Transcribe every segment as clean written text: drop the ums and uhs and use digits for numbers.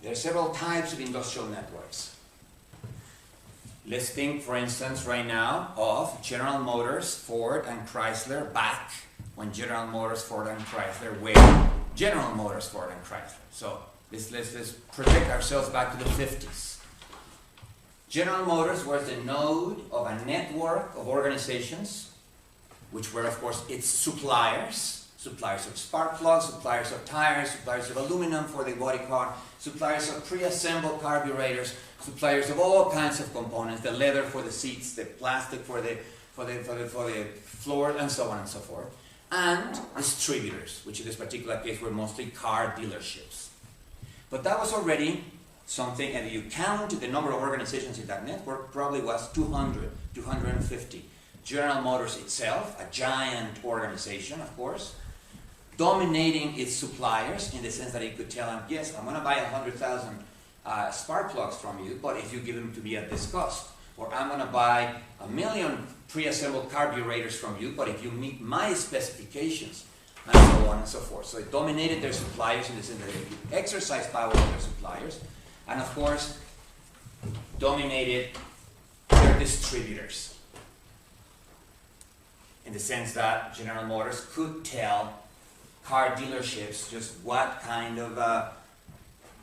There are several types of industrial networks. Let's think, for instance, right now of General Motors, Ford, and Chrysler back when General Motors, Ford, and Chrysler were General Motors, Ford, and Chrysler. So let's project ourselves back to the 50s. General Motors was the node of a network of organizations, which were, of course, its suppliers. Suppliers of spark plugs, suppliers of tires, suppliers of aluminum for the body car, suppliers of pre-assembled carburetors, suppliers of all kinds of components, the leather for the seats, the plastic for the floor, and so on and so forth. And distributors, which in this particular case were mostly car dealerships. But that was already something, and you count the number of organizations in that network, probably was 200, 250. General Motors itself, a giant organization, of course, dominating its suppliers in the sense that it could tell them, yes, I'm going to buy 100,000 spark plugs from you, but if you give them to me at this cost. Or I'm going to buy 1 million pre-assembled carburetors from you, but if you meet my specifications, and so on and so forth. So it dominated their suppliers in the sense that it could exercise power over their suppliers, and of course, dominated their distributors. In the sense that General Motors could tell car dealerships just what kind of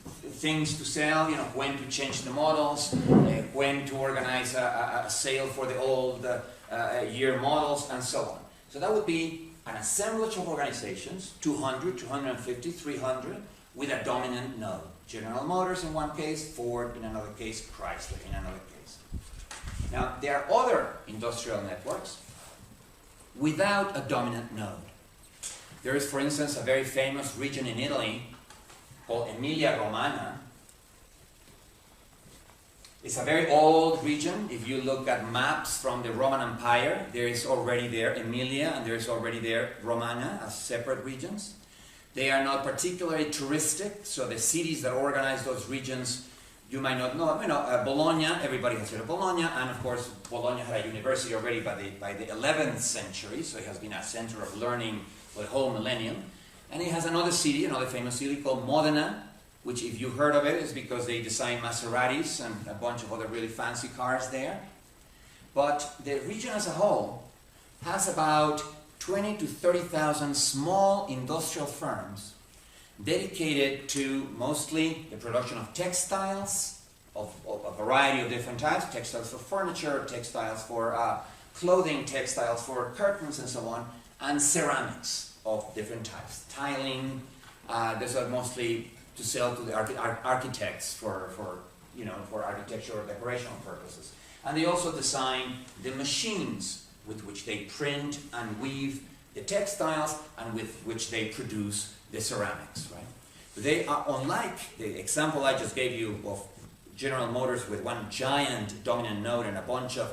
things to sell, when to change the models, when to organize a sale for the old year models, and so on. So that would be an assemblage of organizations, 200, 250, 300, with a dominant node. General Motors in one case, Ford in another case, Chrysler in another case. Now, there are other industrial networks without a dominant node. There is, for instance, a very famous region in Italy called Emilia-Romagna. It's a very old region. If you look at maps from the Roman Empire, there is already there Emilia and there is already there Romagna as separate regions. They are not particularly touristic, so the cities that organize those regions, you might not know. Bologna, everybody has heard of Bologna, and of course, Bologna had a university already by the 11th century, so it has been a center of learning for the whole millennium. And it has another city, another famous city called Modena, which if you heard of it, is because they designed Maseratis and a bunch of other really fancy cars there. But the region as a whole has about 20 to 30,000 small industrial firms dedicated to mostly the production of textiles of a variety of different types, textiles for furniture, textiles for clothing, textiles for curtains and so on, and ceramics of different types. Tiling, those are mostly to sell to the architects for architectural or decorational purposes. And they also design the machines with which they print and weave the textiles and with which they produce the ceramics, right? They are, unlike the example I just gave you of General Motors with one giant dominant node and a bunch of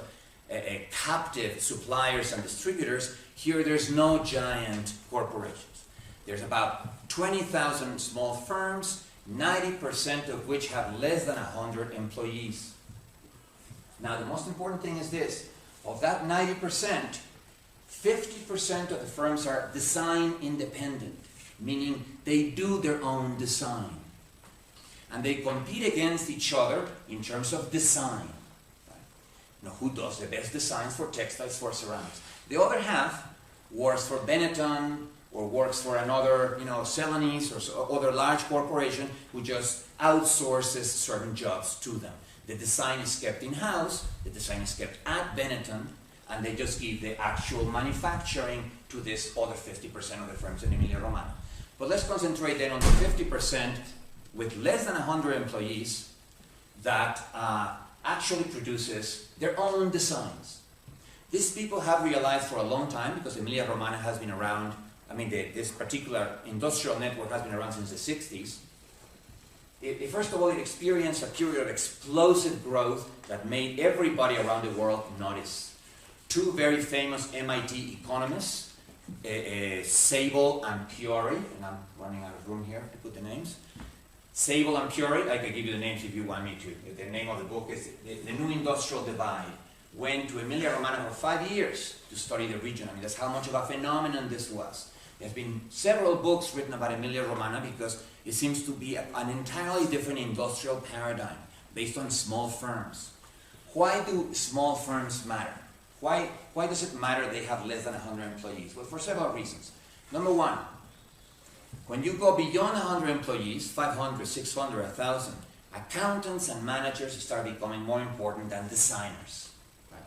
captive suppliers and distributors, here there's no giant corporations. There's about 20,000 small firms, 90% of which have less than 100 employees. Now the most important thing is this: of that 90%, 50% of the firms are design independent, meaning they do their own design. And they compete against each other in terms of design. Who does the best designs for textiles, for ceramics? The other half works for Benetton or works for another, Celanese or other large corporation who just outsources certain jobs to them. The design is kept in-house, the design is kept at Benetton, and they just give the actual manufacturing to this other 50% of the firms in EmiliaRomagna. But let's concentrate then on the 50% with less than 100 employees that actually produces their own designs. These people have realized for a long time, because EmiliaRomagna has been around, this particular industrial network has been around since the 60s. First of all, it experienced a period of explosive growth that made everybody around the world notice. Two very famous MIT economists, Sable and Fiore, and I'm running out of room here to put the names. Sable and Fiore, I can give you the names if you want me to. The name of the book is The New Industrial Divide. Went to EmiliaRomagna for 5 years to study the region. That's how much of a phenomenon this was. There's been several books written about EmiliaRomagna because It seems to be an entirely different industrial paradigm based on small firms. Why do small firms matter? Why does it matter they have less than 100 employees? Well, for several reasons. Number one, when you go beyond 100 employees, 500, 600, 1,000, accountants and managers start becoming more important than designers. Right?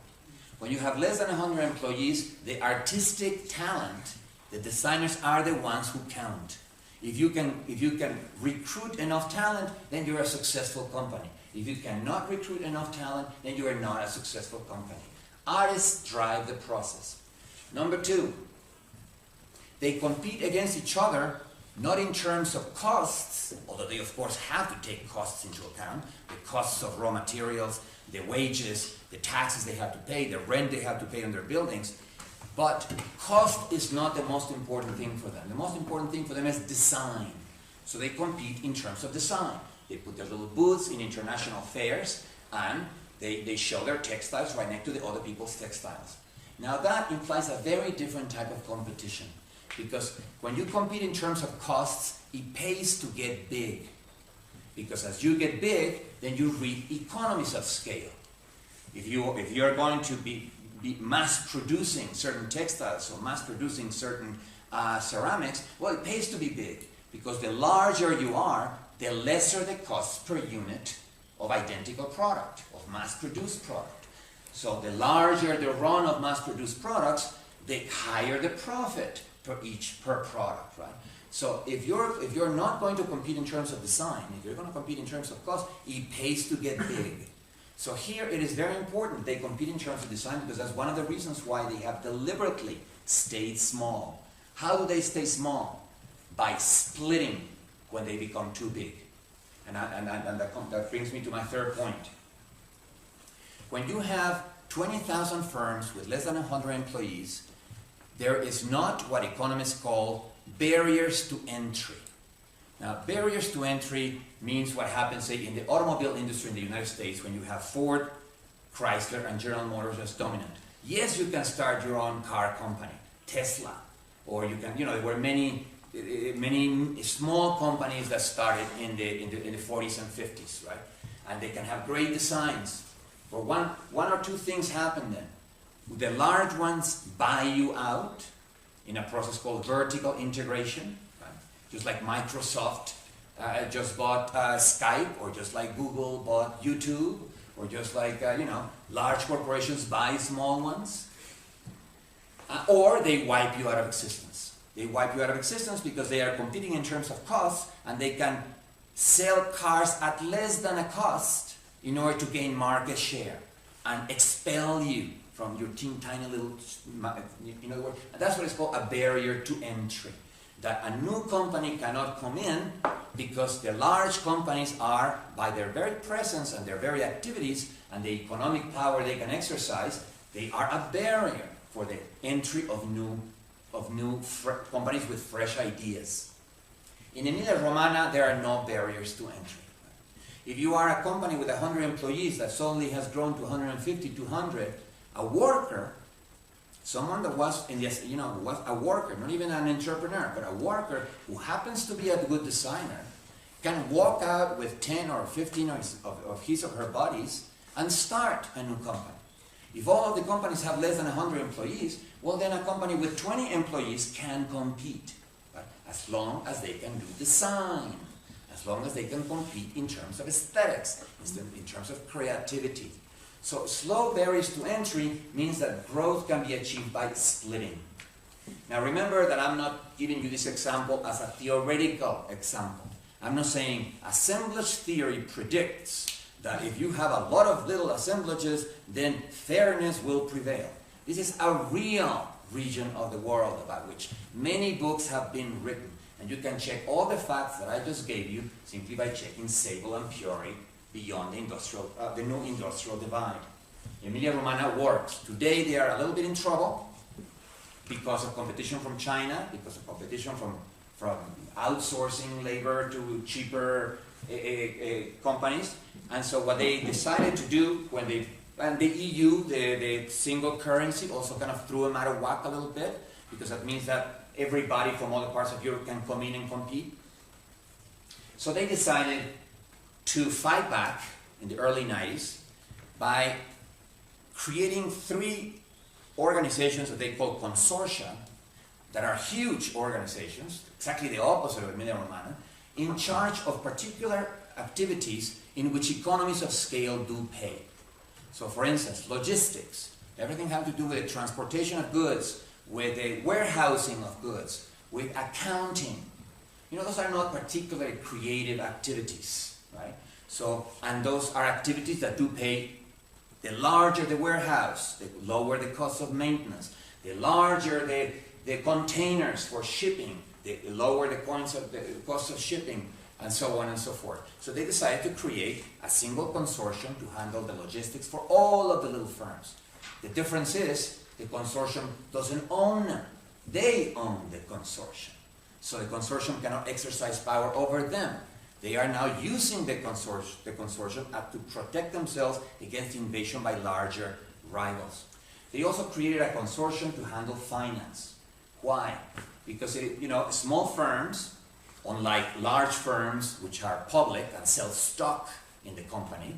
When you have less than 100 employees, the artistic talent, the designers are the ones who count. If you can recruit enough talent, then you're a successful company. If you cannot recruit enough talent, then you are not a successful company. Artists drive the process. Number two, they compete against each other not in terms of costs, although they of course have to take costs into account, the costs of raw materials, the wages, the taxes they have to pay, the rent they have to pay on their buildings. But cost is not the most important thing for them. The most important thing for them is design. So they compete in terms of design. They put their little booths in international fairs and they show their textiles right next to the other people's textiles. Now that implies a very different type of competition. Because when you compete in terms of costs, it pays to get big. Because as you get big, then you reap economies of scale. If you're going to be mass producing certain textiles or mass producing certain ceramics, well, it pays to be big. Because the larger you are, the lesser the cost per unit of identical product, of mass-produced product. So the larger the run of mass-produced products, the higher the profit per product, right? So if you're not going to compete in terms of design, if you're going to compete in terms of cost, it pays to get big. So here it is very important they compete in terms of design because that's one of the reasons why they have deliberately stayed small. How do they stay small? By splitting when they become too big. And that brings me to my third point. When you have 20,000 firms with less than 100 employees, there is not what economists call barriers to entry. Now, barriers to entry means what happens, say, in the automobile industry in the United States when you have Ford, Chrysler, and General Motors as dominant. Yes, you can start your own car company, Tesla, or you can, there were many small companies that started in the 40s and 50s, right? And they can have great designs. But one or two things happen then. The large ones buy you out in a process called vertical integration, right? Just like Microsoft just bought Skype, or just like Google bought YouTube, or just like, large corporations buy small ones. Or they wipe you out of existence. They wipe you out of existence because they are competing in terms of cost, and they can sell cars at less than a cost in order to gain market share and expel you from your tiny little, in other words, that's what is called a barrier to entry. That a new company cannot come in because the large companies are, by their very presence and their very activities and the economic power they can exercise, they are a barrier for the entry of new companies with fresh ideas. In EmiliaRomagna, there are no barriers to entry. If you are a company with 100 employees that suddenly has grown to 150, 200, a worker, someone that was was a worker, not even an entrepreneur, but a worker who happens to be a good designer, can walk out with 10 or 15 of his or her buddies and start a new company. If all of the companies have less than 100 employees, well, then a company with 20 employees can compete, right? As long as they can do design, as long as they can compete in terms of aesthetics, in terms of creativity. So slow barriers to entry means that growth can be achieved by splitting. Now remember that I'm not giving you this example as a theoretical example. I'm not saying assemblage theory predicts that if you have a lot of little assemblages, then fairness will prevail. This is a real region of the world about which many books have been written. And you can check all the facts that I just gave you simply by checking Sable and Puri beyond the new industrial divide. EmiliaRomagna works. Today they are a little bit in trouble because of competition from China, because of competition from outsourcing labor to cheaper companies. And so what they decided to do and the EU, the single currency, also kind of threw them out of whack a little bit, because that means that everybody from other parts of Europe can come in and compete. So they decided to fight back in the early 90s by creating 3 organizations that they call consortia, that are huge organizations, exactly the opposite of EmiliaRomagna, in charge of particular activities in which economies of scale do pay. So for instance, logistics, everything having to do with the transportation of goods, with the warehousing of goods, with accounting. You know, those are not particularly creative activities, right? So, and those are activities that do pay. The larger the warehouse, the lower the cost of maintenance. The larger the containers for shipping, the lower the cost of shipping, and so on and so forth. So they decided to create a single consortium to handle the logistics for all of the little firms. The difference is the consortium doesn't own them. They own the consortium. So the consortium cannot exercise power over them. They are now using the consortium to protect themselves against invasion by larger rivals. They also created a consortium to handle finance. Why? Because small firms, unlike large firms which are public and sell stock in the company,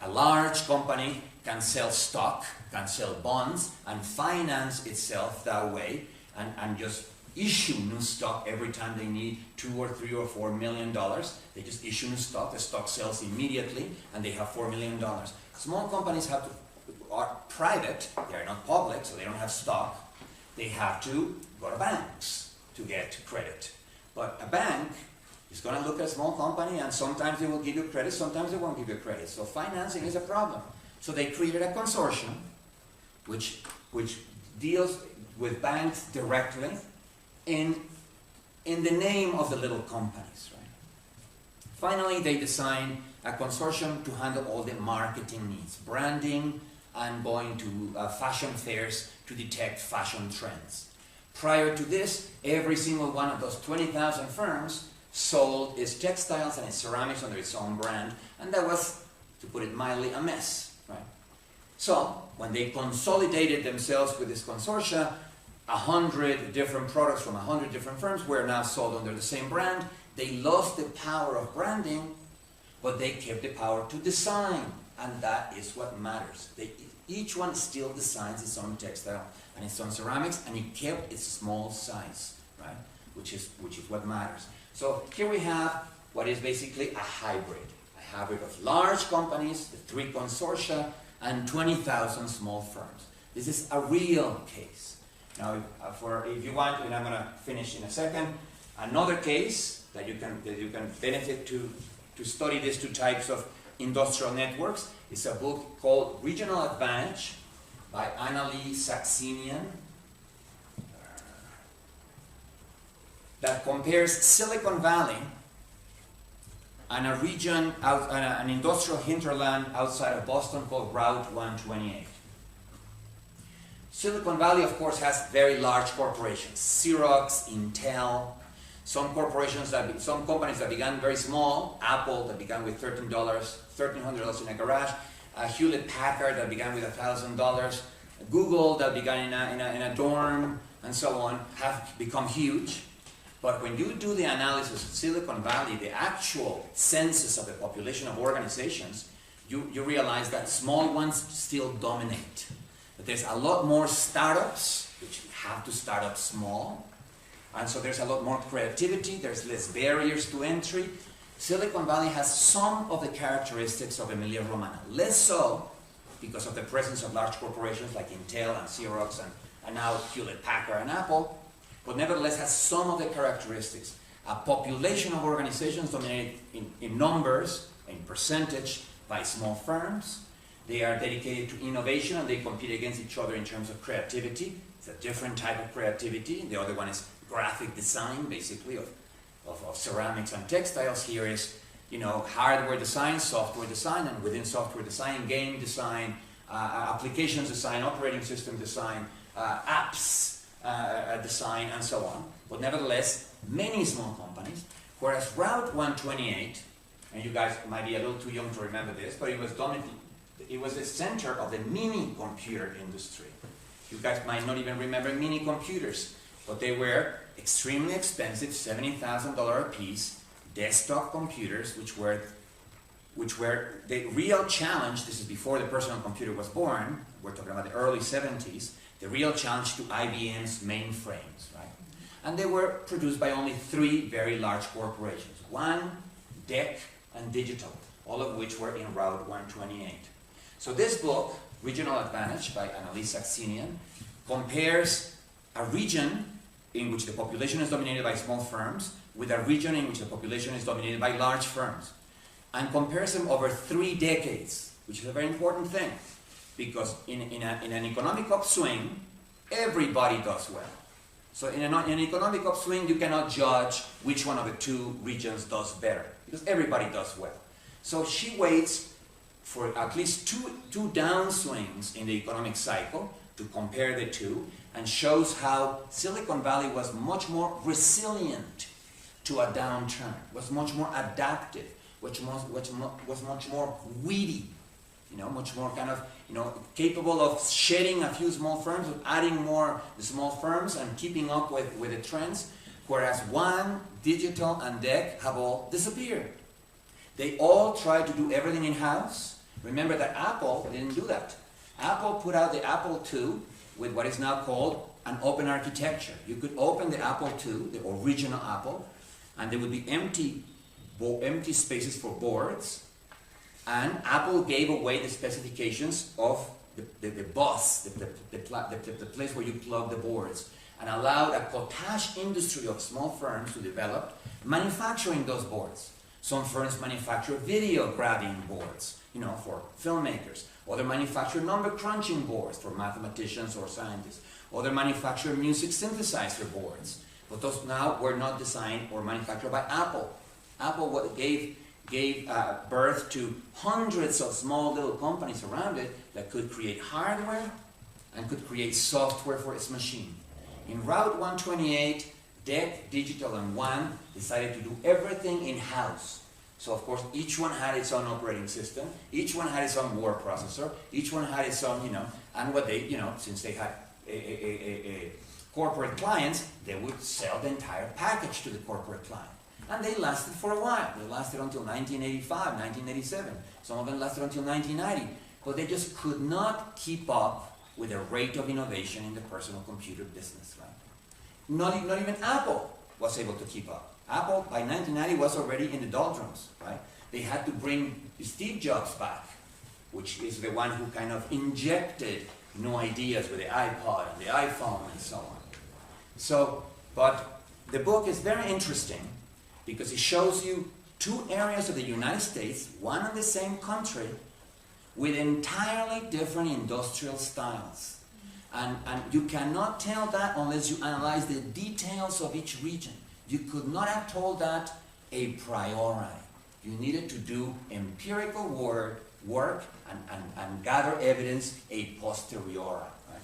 a large company can sell stock, can sell bonds, and finance itself that way, and just issue new stock every time they need $2 or $3 or $4 million. They just issue new stock. The stock sells immediately, and they have $4 million. Small companies are private. They are not public, so they don't have stock. They have to go to banks to get credit. But a bank is going to look at a small company, and sometimes they will give you credit, sometimes they won't give you credit. So financing is a problem. So they created a consortium which deals with banks directly in the name of the little companies, right? Finally, they designed a consortium to handle all the marketing needs, branding, and going to fashion fairs to detect fashion trends. Prior to this, every single one of those 20,000 firms sold its textiles and its ceramics under its own brand, and that was, to put it mildly, a mess, right? So, when they consolidated themselves with this consortia, 100 different products from 100 different firms were now sold under the same brand. They lost the power of branding, but they kept the power to design, and that is what matters. Each one still designs its own textile and its own ceramics, and it kept its small size, right? Which is what matters. So here we have what is basically a hybrid of large companies, the 3 consortia, and 20,000 small firms. This is a real case. Now, if you want, and I'm going to finish in a second, another case that you can benefit to study these 2 types of industrial networks is a book called Regional Advantage by Annalie Saxenian that compares Silicon Valley and a region, an industrial hinterland outside of Boston called Route 128. Silicon Valley, of course, has very large corporations, Xerox, Intel, some companies that began very small, Apple that began with $1,300 in a garage, Hewlett Packard that began with $1,000, Google that began in a dorm, and so on, have become huge. But when you do the analysis of Silicon Valley, the actual census of the population of organizations, you realize that small ones still dominate. But there's a lot more startups, which have to start up small, and so there's a lot more creativity, there's less barriers to entry. Silicon Valley has some of the characteristics of EmiliaRomagna, less so because of the presence of large corporations like Intel and Xerox and now Hewlett Packard and Apple, but nevertheless has some of the characteristics. A population of organizations dominated in numbers, in percentage, by small firms. They are dedicated to innovation and they compete against each other in terms of creativity. It's a different type of creativity. The other one is graphic design, basically, of ceramics and textiles. Here is, hardware design, software design, and within software design, game design, applications design, operating system design, apps design, and so on. But nevertheless, many small companies, whereas Route 128, and you guys might be a little too young to remember this, but it was the center of the mini computer industry. You guys might not even remember mini computers, but they were extremely expensive, $70,000 a piece, desktop computers, which were the real challenge. This is before the personal computer was born. We're talking about the early 70s. The real challenge to IBM's mainframes, right? And they were produced by only 3 very large corporations. One, DEC, and Digital, all of which were in Route 128. So this book, Regional Advantage by Annalise Saxenian, compares a region in which the population is dominated by small firms with a region in which the population is dominated by large firms, and compares them over 3 decades, which is a very important thing, because in an economic upswing, everybody does well. So in an economic upswing, you cannot judge which one of the 2 regions does better, because everybody does well. So she waits for at least two downswings in the economic cycle to compare the 2, and shows how Silicon Valley was much more resilient to a downturn, was much more adaptive, was much more witty, much more kind of, capable of shedding a few small firms, of adding more small firms and keeping up with the trends, whereas One, Digital, and DEC have all disappeared. They all tried to do everything in-house. Remember that Apple didn't do that. Apple put out the Apple II with what is now called an open architecture. You could open the Apple II, the original Apple, and there would be empty spaces for boards, and Apple gave away the specifications of the bus, the place where you plug the boards, and allowed a cottage industry of small firms to develop manufacturing those boards. Some firms manufacture video grabbing boards, for filmmakers. Other manufacture number crunching boards for mathematicians or scientists. Other manufacture music synthesizer boards. But those now were not designed or manufactured by Apple. Apple gave birth to hundreds of small little companies around it that could create hardware and could create software for its machine. In Route 128, DEC, Digital, and One decided to do everything in-house. So of course, each one had its own operating system, each one had its own word processor, each one had its own, and what they, since they had corporate clients, they would sell the entire package to the corporate client. And they lasted for a while. They lasted until 1985, 1987. Some of them lasted until 1990. But they just could not keep up with the rate of innovation in the personal computer business, right? Not even Apple was able to keep up. Apple, by 1990, was already in the doldrums, right? They had to bring Steve Jobs back, which is the one who kind of injected new ideas with the iPod and the iPhone and so on. So, but the book is very interesting because it shows you 2 areas of the United States, one and the same country, with entirely different industrial styles. And you cannot tell that unless you analyze the details of each region. You could not have told that a priori. You needed to do empirical work and gather evidence a posteriori.